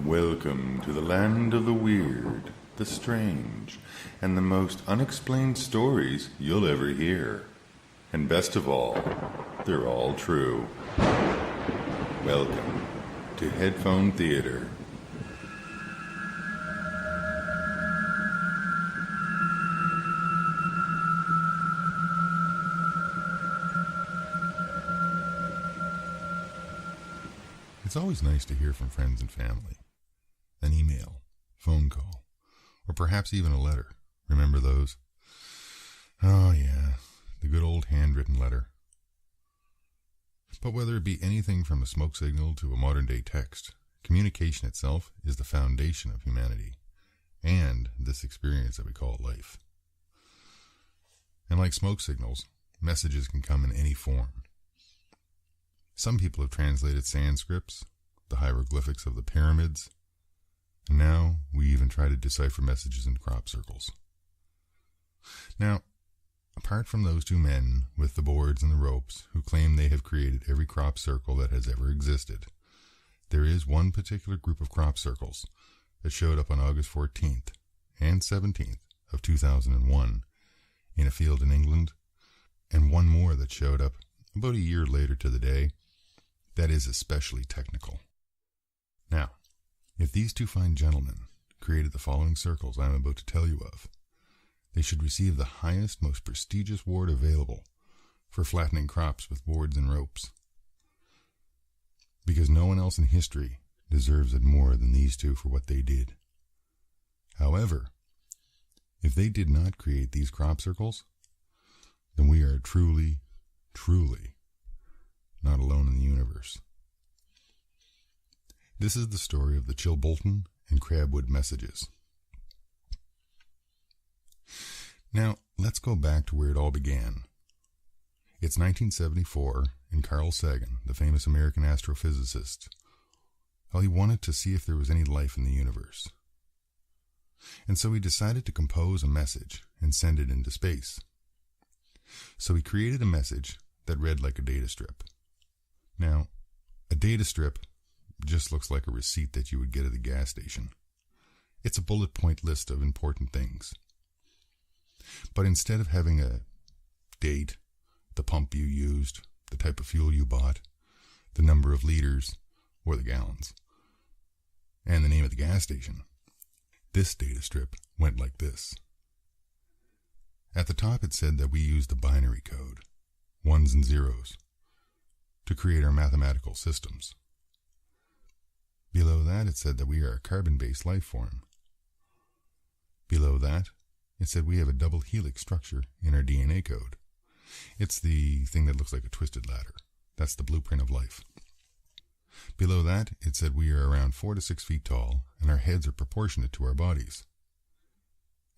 Welcome to the land of the weird, the strange, and the most unexplained stories you'll ever hear. And best of all, they're all true. Welcome to Headphone Theatre. It's always nice to hear from friends and family. An email, phone call, or perhaps even a letter. Remember those? Oh yeah, the good old handwritten letter. But whether it be anything from a smoke signal to a modern-day text, communication itself is the foundation of humanity and this experience that we call life. And like smoke signals, messages can come in any form. Some people have translated Sanskrits, the hieroglyphics of the pyramids, and now we even try to decipher messages in crop circles. Now, apart from those two men with the boards and the ropes who claim they have created every crop circle that has ever existed, there is one particular group of crop circles that showed up on August 14th and 17th of 2001 in a field in England, and one more that showed up about a year later to the day that is especially technical. Now, if these two fine gentlemen created the following circles I am about to tell you of, they should receive the highest, most prestigious award available for flattening crops with boards and ropes. Because no one else in history deserves it more than these two for what they did. However, if they did not create these crop circles, then we are truly, truly not alone in the universe. This is the story of the Chilbolten and Crabwood messages. Now, let's go back to where it all began. It's 1974, and Carl Sagan, the famous American astrophysicist, he wanted to see if there was any life in the universe. And so he decided to compose a message and send it into space. So he created a message that read like a data strip. Now, a data strip just looks like a receipt that you would get at the gas station. It's a bullet point list of important things. But instead of having a date, the pump you used, the type of fuel you bought, the number of liters or the gallons, and the name of the gas station, this data strip went like this. At the top it said that we used the binary code, ones and zeros, to create our mathematical systems. Below that, it said that we are a carbon-based life form. Below that, it said we have a double helix structure in our DNA code. It's the thing that looks like a twisted ladder. That's the blueprint of life. Below that, it said we are around 4 to 6 feet tall, and our heads are proportionate to our bodies.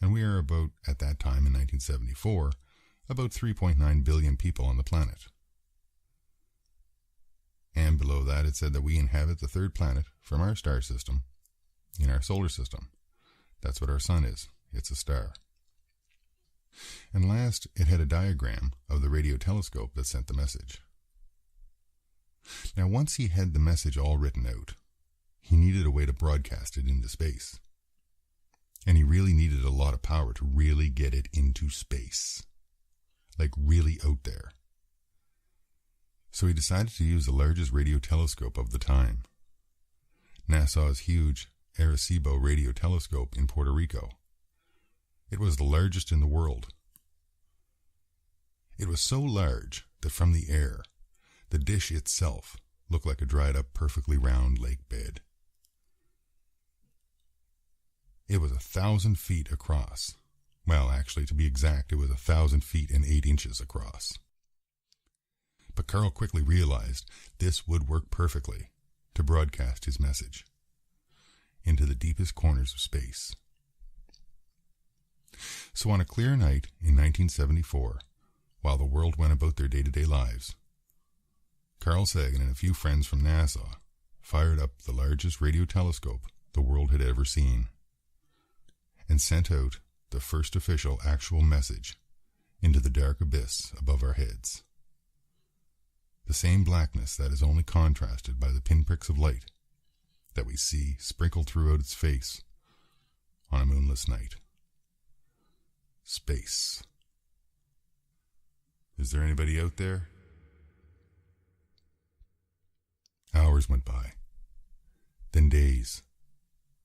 And we are about, at that time in 1974, about 3.9 billion people on the planet. And below that, it said that we inhabit the third planet from our star system in our solar system. That's what our sun is. It's a star. And last, it had a diagram of the radio telescope that sent the message. Now, once he had the message all written out, he needed a way to broadcast it into space. And he really needed a lot of power to really get it into space. Like really out there. So he decided to use the largest radio telescope of the time, NASA's huge Arecibo radio telescope in Puerto Rico. It was the largest in the world. It was so large that from the air, the dish itself looked like a dried up, perfectly round lake bed. It was 1,000 feet across. Well, actually, to be exact, it was 1,000 feet and 8 inches across. But Carl quickly realized this would work perfectly to broadcast his message into the deepest corners of space. So on a clear night in 1974, while the world went about their day-to-day lives, Carl Sagan and a few friends from NASA fired up the largest radio telescope the world had ever seen and sent out the first official actual message into the dark abyss above our heads. The same blackness that is only contrasted by the pinpricks of light that we see sprinkled throughout its face on a moonless night. Space. Is there anybody out there? Hours went by, then days,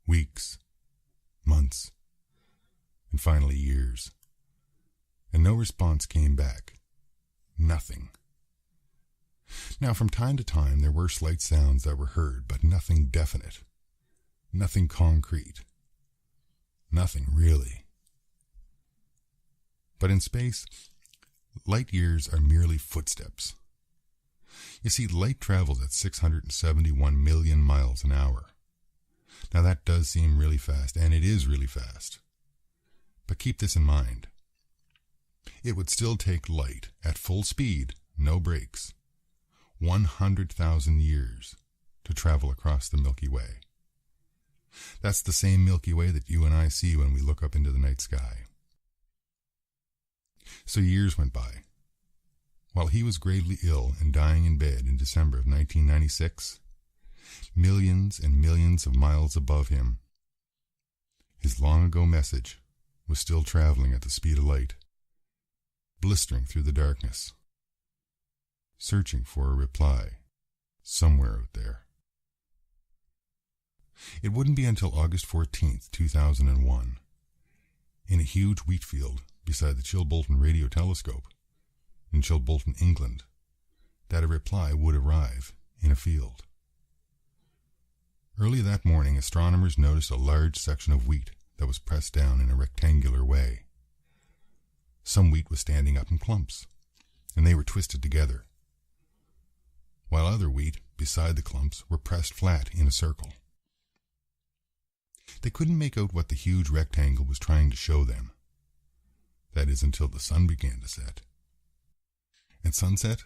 weeks, months, and finally years. And no response came back. Nothing. Now, from time to time, there were slight sounds that were heard, but nothing definite. Nothing concrete. Nothing really. But in space, light years are merely footsteps. You see, light travels at 671 million miles an hour. Now that does seem really fast, and it is really fast. But keep this in mind. It would still take light, at full speed, no brakes, 100,000 years to travel across the Milky Way. That's the same Milky Way that you and I see when we look up into the night sky. So years went by. While he was gravely ill and dying in bed in December of 1996, millions and millions of miles above him, his long-ago message was still traveling at the speed of light, blistering through the darkness, searching for a reply somewhere out there. It wouldn't be until August 14th, 2001, in a huge wheat field beside the Chilbolten radio telescope in Chilbolten, England, that a reply would arrive in a field. Early that morning, astronomers noticed a large section of wheat that was pressed down in a rectangular way. Some wheat was standing up in clumps, and they were twisted together, while other wheat beside the clumps were pressed flat in a circle. They couldn't make out what the huge rectangle was trying to show them. That is, until the sun began to set. At sunset,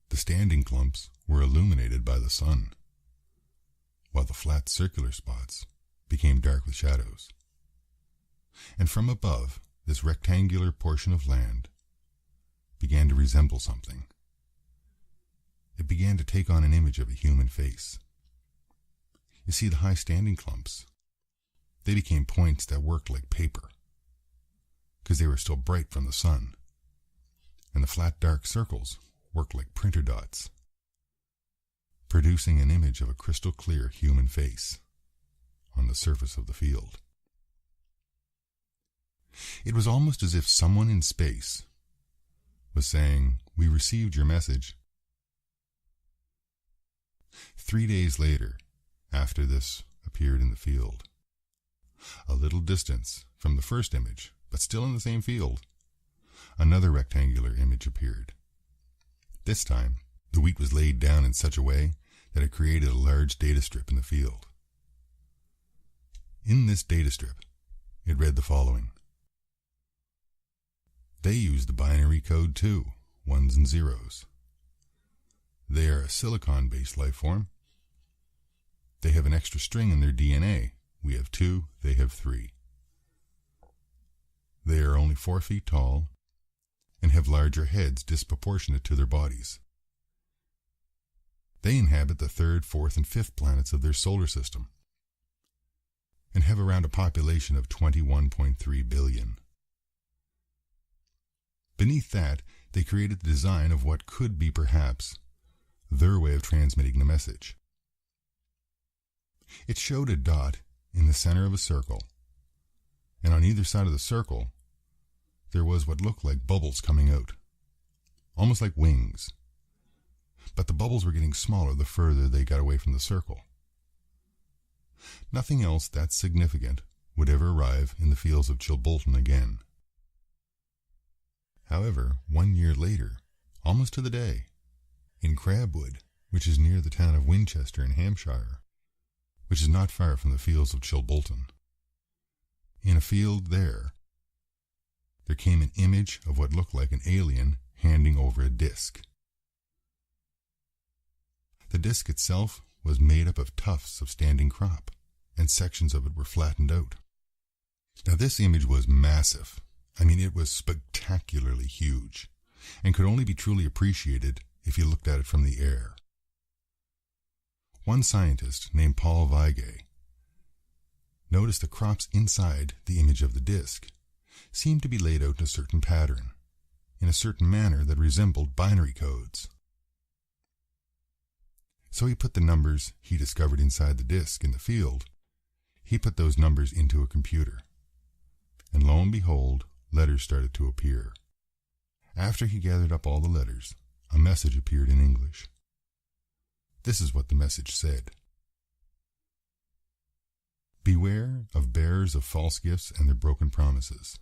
the standing clumps were illuminated by the sun, while the flat circular spots became dark with shadows. And from above, this rectangular portion of land began to resemble something. It began to take on an image of a human face. You see, the high standing clumps, they became points that worked like paper, because they were still bright from the sun, and the flat dark circles worked like printer dots, producing an image of a crystal clear human face on the surface of the field. It was almost as if someone in space was saying, "We received your message." 3 days later, after this appeared in the field, a little distance from the first image, but still in the same field, another rectangular image appeared. This time, the wheat was laid down in such a way that it created a large data strip in the field. In this data strip, it read the following. They use the binary code too, ones and zeros. They are a silicon-based life form. They have an extra string in their DNA. We have 2, they have 3. They are only 4 feet tall and have larger heads disproportionate to their bodies. They inhabit the 3rd, 4th, and 5th planets of their solar system and have around a population of 21.3 billion. Beneath that, they created the design of what could be perhaps their way of transmitting the message. It showed a dot in the center of a circle, and on either side of the circle, there was what looked like bubbles coming out, almost like wings. But the bubbles were getting smaller the further they got away from the circle. Nothing else that significant would ever arrive in the fields of Chilbolten again. However, 1 year later, almost to the day, in Crabwood, which is near the town of Winchester in Hampshire, which is not far from the fields of Chilbolten, in a field there came an image of what looked like an alien handing over a disc. The disc itself was made up of tufts of standing crop, and sections of it were flattened out. Now this image was massive. I mean, it was spectacularly huge, and could only be truly appreciated if you looked at it from the air. One scientist named Paul Weige noticed the crops inside the image of the disc seemed to be laid out in a certain pattern, in a certain manner that resembled binary codes. So he put the numbers he discovered inside the disc in the field, he put those numbers into a computer. And lo and behold, letters started to appear. After he gathered up all the letters, a message appeared in English. This is what the message said. Beware of bearers of false gifts and their broken promises.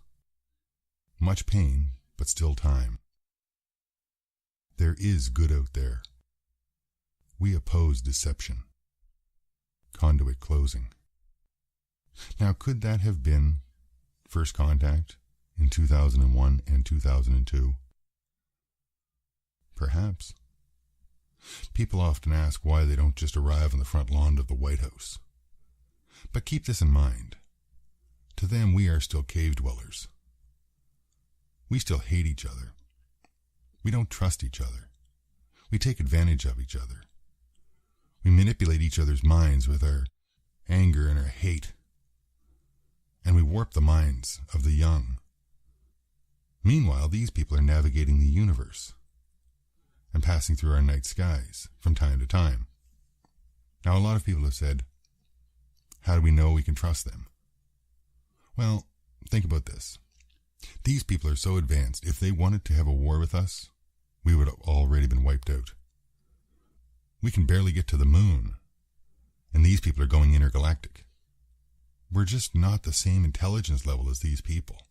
Much pain, but still time. There is good out there. We oppose deception. Conduit closing. Now, could that have been first contact in 2001 and 2002? Perhaps. People often ask why they don't just arrive on the front lawn of the White House. But keep this in mind. To them, we are still cave dwellers. We still hate each other. We don't trust each other. We take advantage of each other. We manipulate each other's minds with our anger and our hate. And we warp the minds of the young. Meanwhile, these people are navigating the universe and passing through our night skies from time to time. Now, a lot of people have said, how do we know we can trust them? Well, think about this. These people are so advanced, if they wanted to have a war with us, we would have already been wiped out. We can barely get to the moon, and these people are going intergalactic. We're just not the same intelligence level as these people.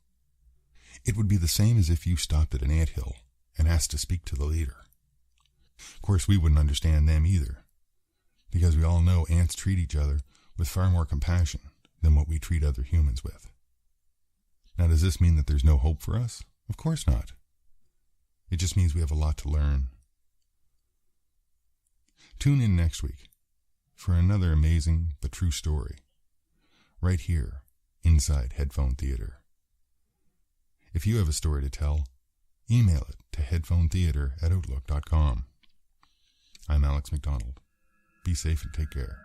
It would be the same as if you stopped at an anthill and asked to speak to the leader. Of course, we wouldn't understand them either, because we all know ants treat each other with far more compassion than what we treat other humans with. Now, does this mean that there's no hope for us? Of course not. It just means we have a lot to learn. Tune in next week for another amazing but true story, right here inside Headphone Theatre. If you have a story to tell, email it to headphonetheatre@outlook.com. I'm Alex McDonald. Be safe and take care.